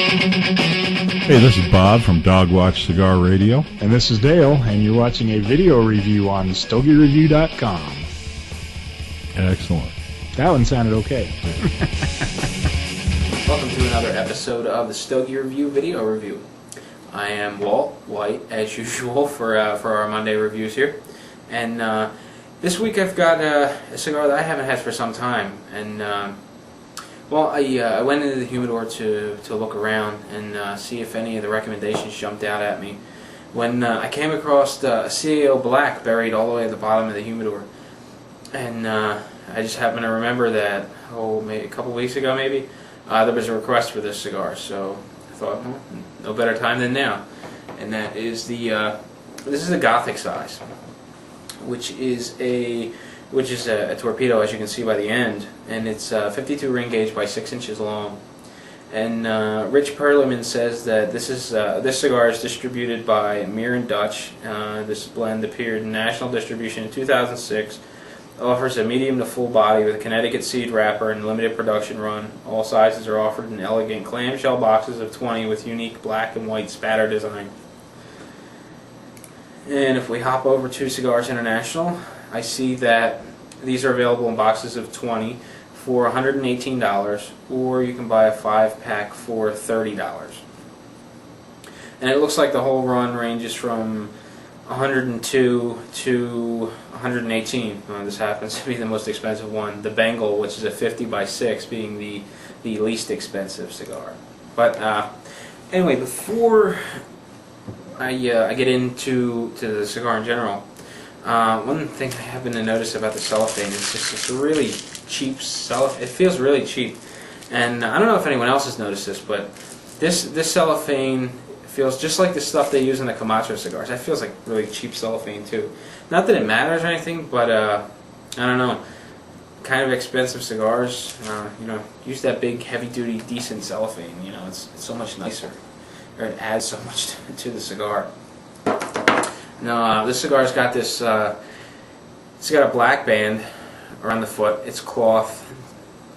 Hey, this is Bob from Dogwatch Cigar Radio. And this is Dale, and you're watching a video review on StogieReview.com. Excellent. That one sounded okay. Welcome to another episode of the Stogie Review video review. I am Walt White, as usual, for our Monday reviews here. And this week I've got a cigar that I haven't had for some time. And I went into the humidor to look around and see if any of the recommendations jumped out at me. When I came across a CAO Black buried all the way at the bottom of the humidor. And I just happened to remember that, maybe a couple weeks ago maybe, there was a request for this cigar. So I thought, no better time than now. And that is this is a Gothic size, which is a torpedo, as you can see by the end, and it's 52 ring gauge by 6 inches long. And Rich Perliman says that this cigar is distributed by Mir & Dutch. This blend appeared in national distribution in 2006. Offers a medium to full body with a Connecticut seed wrapper and limited production run. All sizes are offered in elegant clamshell boxes of 20 with unique black and white spatter design. And if we hop over to Cigars International, I see that these are available in boxes of 20 for $118, or you can buy a 5-pack for $30. And it looks like the whole run ranges from 102 to 118. This happens to be the most expensive one. The Bengal, which is a 50 by 6, being the least expensive cigar. But anyway, before I get into the cigar in general, one thing I happen to notice about the cellophane is just it's really cheap cellophane. It feels really cheap, and I don't know if anyone else has noticed this, but this cellophane feels just like the stuff they use in the Camacho cigars. That feels like really cheap cellophane too. Not that it matters or anything, but I don't know. Kind of expensive cigars, use that big, heavy-duty, decent cellophane. It's so much nicer, or it adds so much to the cigar. No, this cigar's got this. It's got a black band around the foot. It's cloth,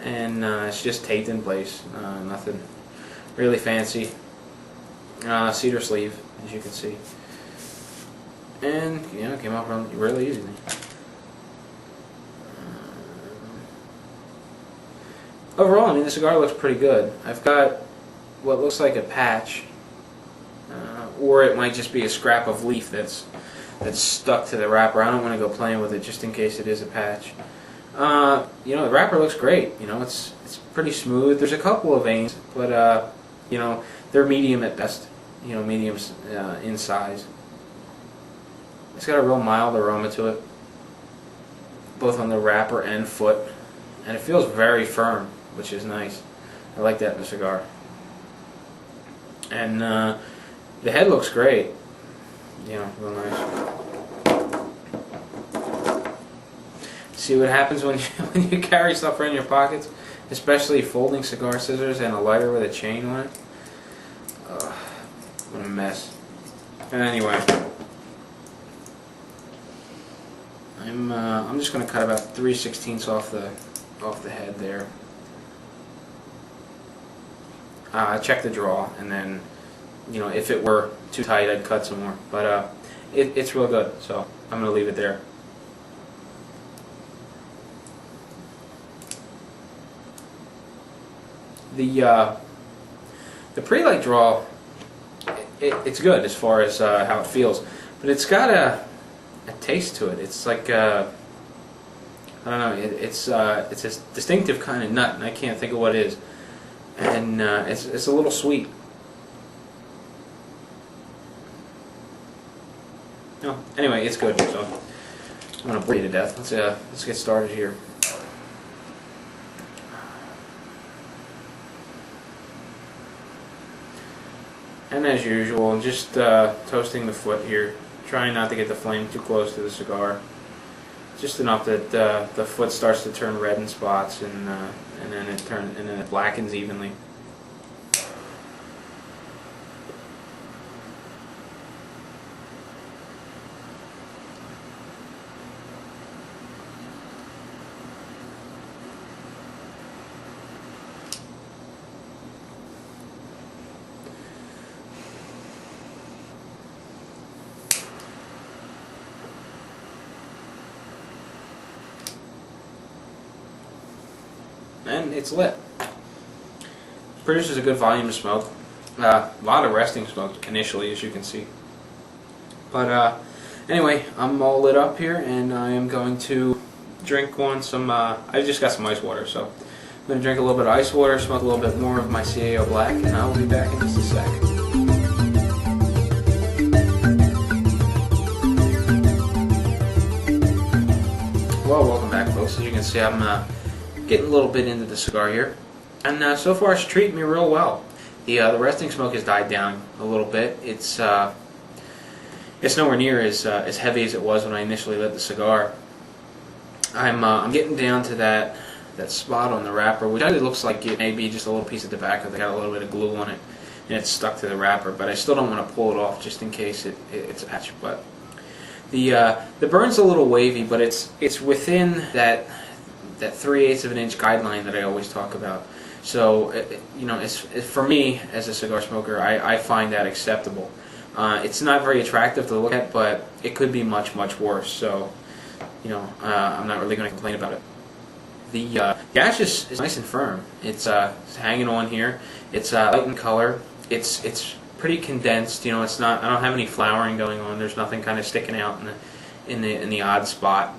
and it's just taped in place. Nothing really fancy. Cedar sleeve, as you can see, and it came off really easily. Overall, the cigar looks pretty good. I've got what looks like a patch, or it might just be a scrap of leaf that's stuck to the wrapper. I don't want to go playing with it just in case it is a patch. The wrapper looks great. It's pretty smooth. There's a couple of veins, but they're medium at best. Mediums in size. It's got a real mild aroma to it, both on the wrapper and foot, and it feels very firm, which is nice. I like that in a cigar. And the head looks great. Real nice. See what happens when you carry stuff in your pockets, especially folding cigar scissors and a lighter with a chain on it. What a mess. And anyway, I'm just going to cut about 3/16 off the head there. I check the draw, and then if it were too tight, I'd cut some more. But it's real good, so I'm going to leave it there. The pre-light draw, it's good as far as how it feels, but it's got a taste to it. It's like I don't know. It's a distinctive kind of nut, and I can't think of what it is. And it's a little sweet. No, anyway, it's good. So I'm gonna bore you to death. Let's get started here. And as usual, just toasting the foot here, trying not to get the flame too close to the cigar. Just enough that the foot starts to turn red in spots, and then it blackens evenly. and it's lit. Produces a good volume of smoke. A lot of resting smoke initially, as you can see. But anyway, I'm all lit up here, and I am going to drink some. I just got some ice water, so I'm going to drink a little bit of ice water, smoke a little bit more of my CAO Black, and I will be back in just a sec. Well, welcome back, folks. As you can see, I'm getting a little bit into the cigar here, and so far it's treating me real well. The resting smoke has died down a little bit. It's nowhere near as heavy as it was when I initially lit the cigar. I'm getting down to that spot on the wrapper, which actually looks like it may be just a little piece of tobacco that got a little bit of glue on it, and it's stuck to the wrapper. But I still don't want to pull it off just in case it's a patch. But the burn's a little wavy, but it's within that 3/8 of an inch guideline that I always talk about. So you know, it's for me as a cigar smoker, I find that acceptable. It's not very attractive to look at, but it could be much worse. So you know, I'm not really going to complain about it. The ash is nice and firm. It's hanging on here. It's light in color. It's pretty condensed. You know, it's not. I don't have any flowering going on. There's nothing kind of sticking out in the odd spot.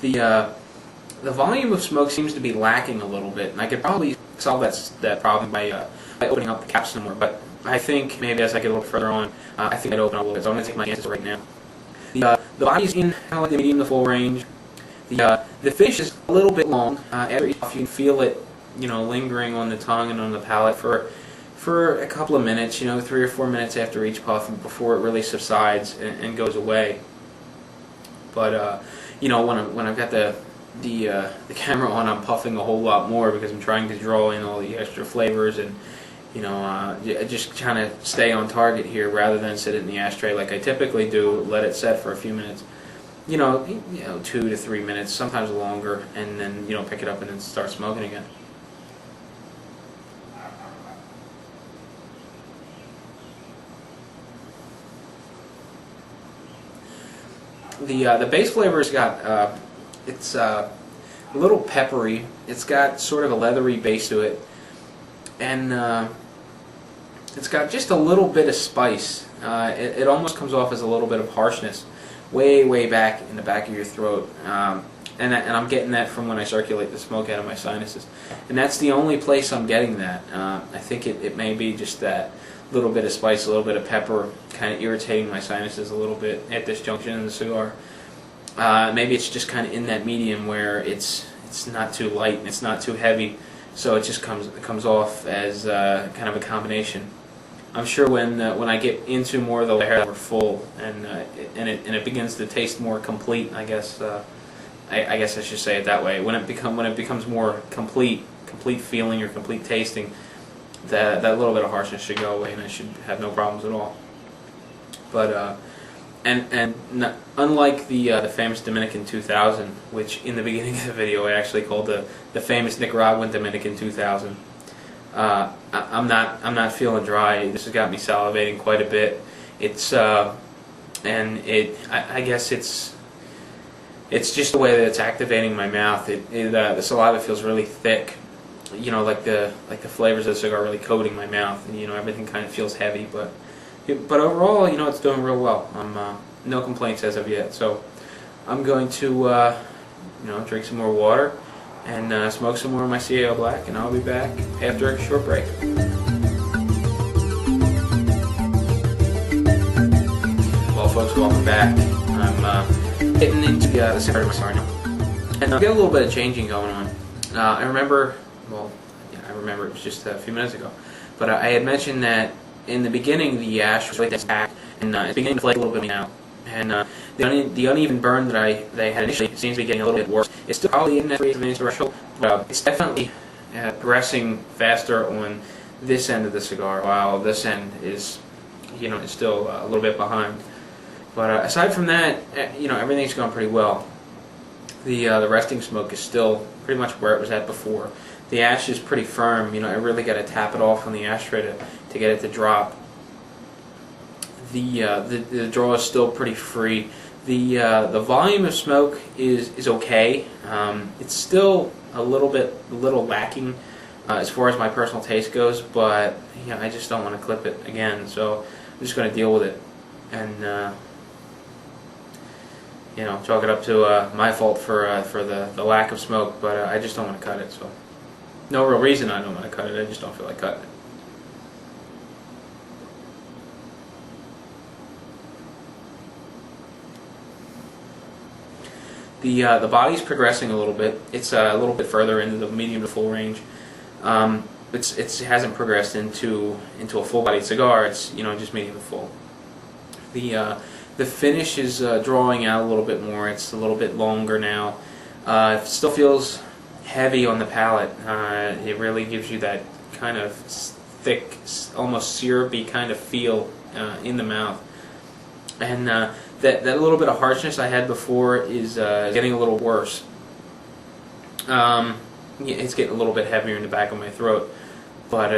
The volume of smoke seems to be lacking a little bit, and I could probably solve that problem by opening up the cap some more. But I think maybe as I get a little further on, I think I'd open up a little bit. So I'm going to take my chances right now. The body's in kind of like the medium to full range. The finish is a little bit long. After each puff, you can feel it, you know, lingering on the tongue and on the palate for a couple of minutes. You know, 3 or 4 minutes after each puff, before it really subsides and goes away. But you know, when I've got the camera on, I'm puffing a whole lot more because I'm trying to draw in all the extra flavors and, you know, just trying to stay on target here rather than sit it in the ashtray like I typically do, let it set for a few minutes, you know 2 to 3 minutes, sometimes longer, and then, you know, pick it up and then start smoking again. The base flavor's got it's a little peppery. It's got sort of a leathery base to it, and it's got just a little bit of spice. It almost comes off as a little bit of harshness, way back in the back of your throat, and I'm getting that from when I circulate the smoke out of my sinuses, and that's the only place I'm getting that. I think it may be just that little bit of spice, a little bit of pepper, kind of irritating my sinuses a little bit at this junction in the cigar. Maybe it's just kind of in that medium where it's not too light and it's not too heavy, so it just comes off as kind of a combination. I'm sure when I get into more of the layers that are full and it begins to taste more complete, I guess I guess I should say it that way. When it becomes more complete feeling or complete tasting, that little bit of harshness should go away, and I should have no problems at all. But unlike the famous Dominican 2000, which in the beginning of the video I actually called the famous Nicaraguan Dominican 2000, I'm not feeling dry. This has got me salivating quite a bit. It's I guess it's just the way that it's activating my mouth. The saliva feels really thick. You know, like the flavors of the cigar really coating my mouth, and, you know, everything kind of feels heavy, but overall, you know, it's doing real well. No complaints as of yet. So I'm going to you know, drink some more water and smoke some more of my CAO Black, and I'll be back after a short break. Well, folks, welcome back. I'm getting into the cigar of my cigar now, and I've got a little bit of changing going on. I remember. Well, yeah, I remember it was just a few minutes ago, but I had mentioned that in the beginning the ash was really back, and it's beginning to flake a little bit now. And the uneven burn that they had initially seems to be getting a little bit worse. It's still probably in that 3/8 threshold, but it's definitely progressing faster on this end of the cigar, while this end is, you know, it's still a little bit behind. But aside from that, you know, everything's going pretty well. The resting smoke is still pretty much where it was at before. The ash is pretty firm. You know, I really got to tap it off on the ashtray to get it to drop. The draw is still pretty free. The volume of smoke is okay. It's still a little lacking as far as my personal taste goes, but I just don't want to clip it again, so I'm just going to deal with it and chalk it up to my fault for the lack of smoke. But I just don't want to cut it. So no real reason I don't want to cut it. I just don't feel like cutting it. The body's progressing a little bit. It's a little bit further into the medium to full range. It hasn't progressed into a full bodied cigar. It's just medium to full. The finish is drawing out a little bit more. It's a little bit longer now. It still feels heavy on the palate. It really gives you that kind of thick, almost syrupy kind of feel in the mouth. And that little bit of harshness I had before is getting a little worse. It's getting a little bit heavier in the back of my throat, but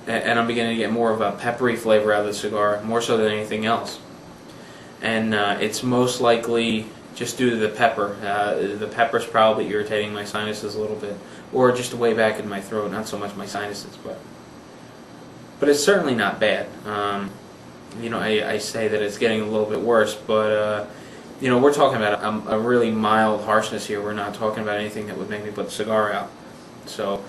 and I'm beginning to get more of a peppery flavor out of the cigar, more so than anything else. And it's most likely just due to the pepper. The pepper's probably irritating my sinuses a little bit, or just way back in my throat, not so much my sinuses, but it's certainly not bad. I say that it's getting a little bit worse, but we're talking about a really mild harshness here. We're not talking about anything that would make me put the cigar out. So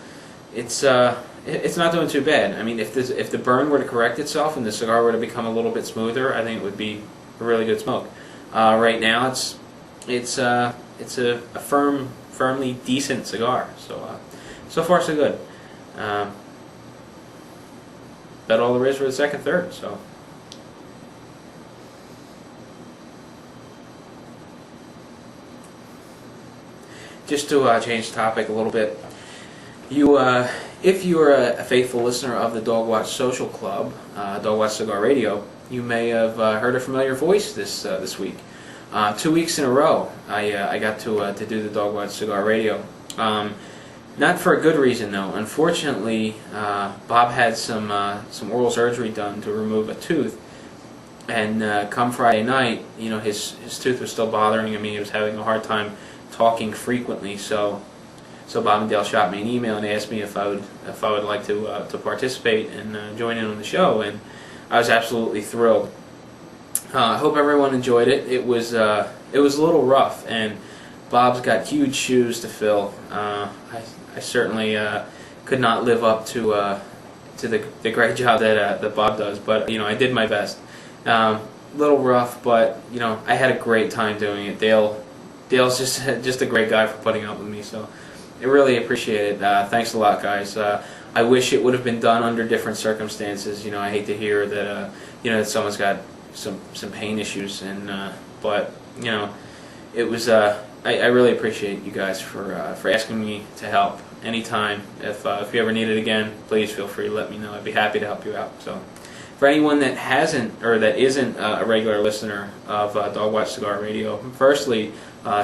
it's not doing too bad. I mean, if the burn were to correct itself and the cigar were to become a little bit smoother, I think it would be a really good smoke. Right now, it's a firmly decent cigar. So far so good. Bet all there is for the second third. So. Just to change the topic a little bit, if you are a faithful listener of the Dog Watch Social Club, Dog Watch Cigar Radio, you may have heard a familiar voice this week. 2 weeks in a row, I got to do the Dog Watch Cigar Radio. Not for a good reason though. Unfortunately, Bob had some oral surgery done to remove a tooth, and come Friday night, his tooth was still bothering him. He was having a hard time talking frequently, so Bob and Dale shot me an email and asked me if I would like to participate and join in on the show, and I was absolutely thrilled. I hope everyone enjoyed it. It was a little rough, and Bob's got huge shoes to fill. I certainly could not live up to the great job that Bob does, but I did my best. Little rough, but I had a great time doing it. Dale's just a great guy for putting up with me, so I really appreciate it. Thanks a lot, guys. I wish it would have been done under different circumstances. I hate to hear that that someone's got some pain issues, but it was. I really appreciate you guys for asking me to help anytime. If you ever need it again, please feel free to let me know. I'd be happy to help you out. So. For anyone that hasn't or that isn't a regular listener of Dog Watch Cigar Radio, firstly,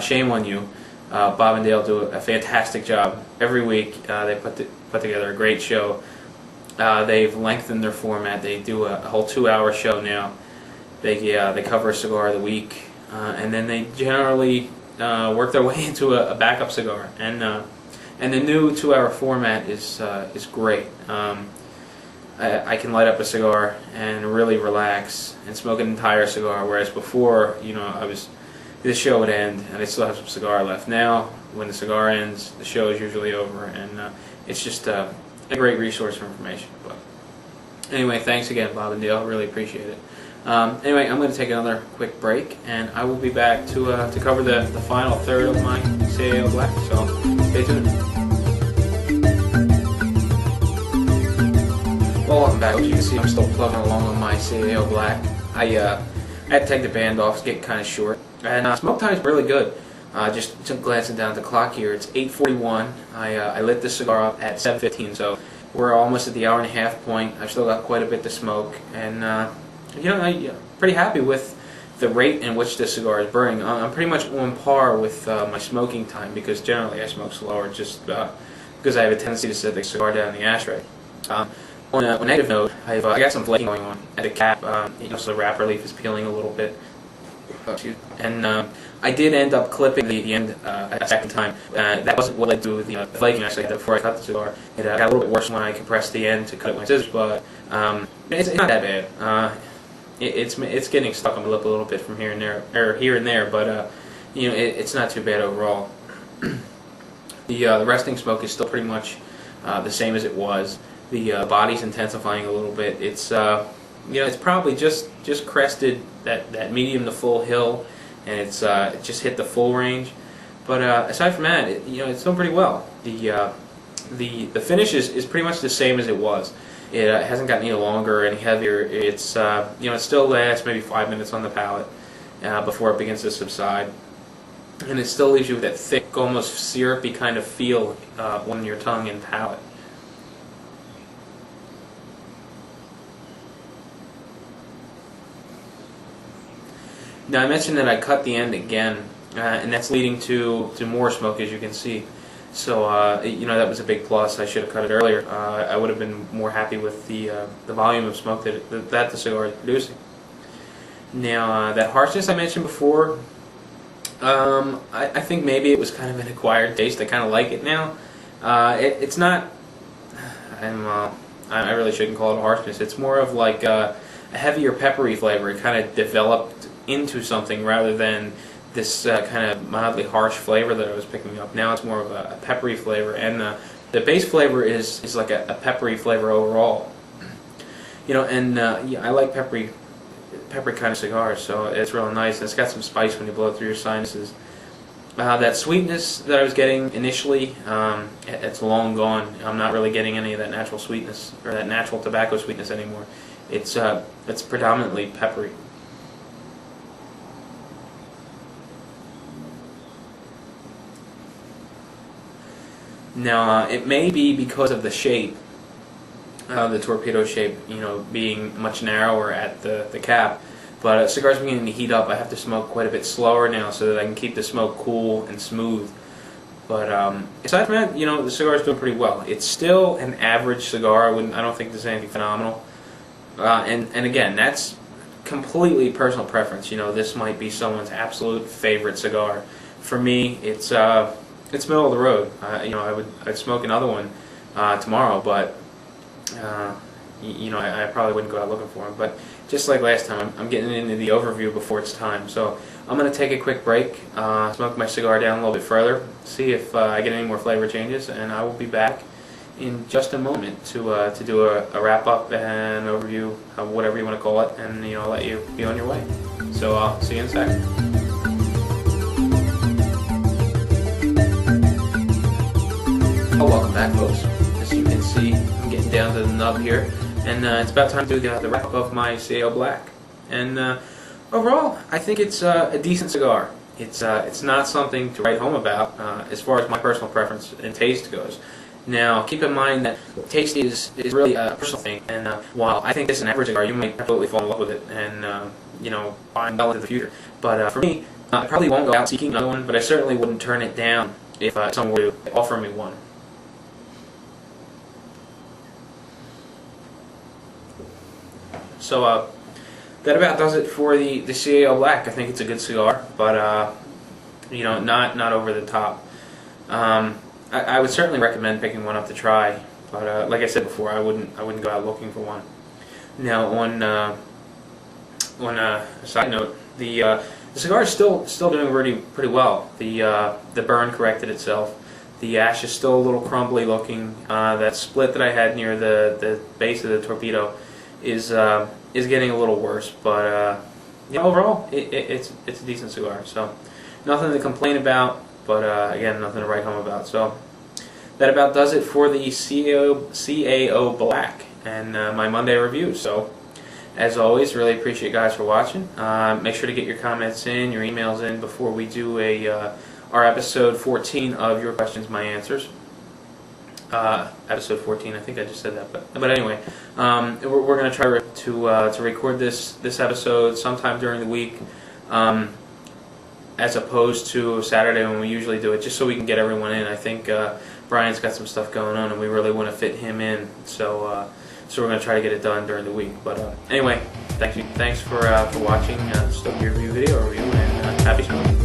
shame on you. Bob and Dale do a fantastic job every week. They put together a great show. They've lengthened their format. They do a whole 2-hour show now. They cover a cigar of the week, and then they generally work their way into a backup cigar. And the new 2-hour format is great. I can light up a cigar and really relax and smoke an entire cigar, whereas before, this show would end and I still have some cigar left. Now, when the cigar ends, the show is usually over, and it's just a great resource for information. But anyway, thanks again, Bob and Dale. Really appreciate it. Anyway, I'm going to take another quick break, and I will be back to cover the final third of my CAO Black. So stay tuned. Well, welcome back. As you can see, I'm still plugging along with my CAO Black. I had to take the band off. It's getting kind of short. And smoke time is really good. Just glancing down at the clock here, it's 8:41. I lit this cigar up at 7:15, so we're almost at the hour-and-a-half point. I've still got quite a bit to smoke, and I'm pretty happy with the rate in which this cigar is burning. I'm pretty much on par with my smoking time, because generally I smoke slower just because I have a tendency to set the cigar down in the ashtray. On a negative note, I got some flaking going on at the cap. So the wrapper leaf is peeling a little bit. And I did end up clipping the end a second time. That wasn't what I do with the flaking. Actually, before I cut the cigar, it got a little bit worse when I compressed the end to cut it with my scissors. But it's not that bad. It's getting stuck on my lip a little bit from here and there, or here and there. But it's not too bad overall. The resting smoke is still pretty much the same as it was. The body's intensifying a little bit. It's it's probably just crested that medium to full hill, and it just hit the full range. But aside from that, it's doing pretty well. The finish is pretty much the same as it was. It hasn't gotten any longer or any heavier. It still lasts maybe 5 minutes on the palate before it begins to subside. And it still leaves you with that thick, almost syrupy kind of feel on your tongue and palate. Now I mentioned that I cut the end again, and that's leading to more smoke, as you can see. So that was a big plus. I should have cut it earlier. I would have been more happy with the volume of smoke that the cigar is producing. Now that harshness I mentioned before. I think maybe it was kind of an acquired taste. I kind of like it now. It's not. I really shouldn't call it a harshness. It's more of like a heavier, peppery flavor. It kind of developed into something rather than this kind of mildly harsh flavor that I was picking up. Now it's more of a peppery flavor, and the base flavor is like a peppery flavor overall. I like peppery kind of cigars, so it's real nice. It's got some spice when you blow it through your sinuses. That sweetness that I was getting initially, it's long gone. I'm not really getting any of that natural sweetness or that natural tobacco sweetness anymore. It's predominantly peppery. Now it may be because of the shape. The torpedo shape, being much narrower at the cap. But cigars beginning to heat up. I have to smoke quite a bit slower now so that I can keep the smoke cool and smooth. But aside from that, the cigar is doing pretty well. It's still an average cigar. I don't think there's anything phenomenal. And again, that's completely personal preference. This might be someone's absolute favorite cigar. For me, it's middle of the road. I'd smoke another one tomorrow, but. I probably wouldn't go out looking for them. But just like last time, I'm getting into the overview before it's time. So I'm going to take a quick break, smoke my cigar down a little bit further, see if I get any more flavor changes, and I will be back in just a moment to do a wrap-up and overview, whatever you want to call it, and I'll let you be on your way. So I'll see you in a second. Oh, welcome back, folks. As you can see, I'm getting down to the nub here, and it's about time to do the wrap-up of my CAO Black. And overall, I think it's a decent cigar. It's not something to write home about as far as my personal preference and taste goes. Now, keep in mind that taste is really a personal thing, and while I think this is an average cigar, you might absolutely fall in love with it and buy well into the future. But for me, I probably won't go out seeking another one, but I certainly wouldn't turn it down if someone were to offer me one. So that about does it for the CAO Black. I think it's a good cigar, but not over the top. I would certainly recommend picking one up to try, but like I said before, I wouldn't go out looking for one. Now on a side note, the cigar is still doing pretty well. The burn corrected itself. The ash is still a little crumbly looking. That split that I had near the base of the torpedo is getting a little worse, but overall it's a decent cigar. So nothing to complain about, but again, nothing to write home about. So that about does it for the CAO Black and my Monday review. So as always, really appreciate you guys for watching. Make sure to get your comments in, your emails in before we do our episode 14 of Your Questions, My Answers. Episode 14, I think I just said that, but anyway, we're going to try to record this episode sometime during the week, as opposed to Saturday when we usually do it, just so we can get everyone in. I think Brian's got some stuff going on, and we really want to fit him in, so we're going to try to get it done during the week. But anyway, Thanks for watching Stogie Review video review, and happy smoking.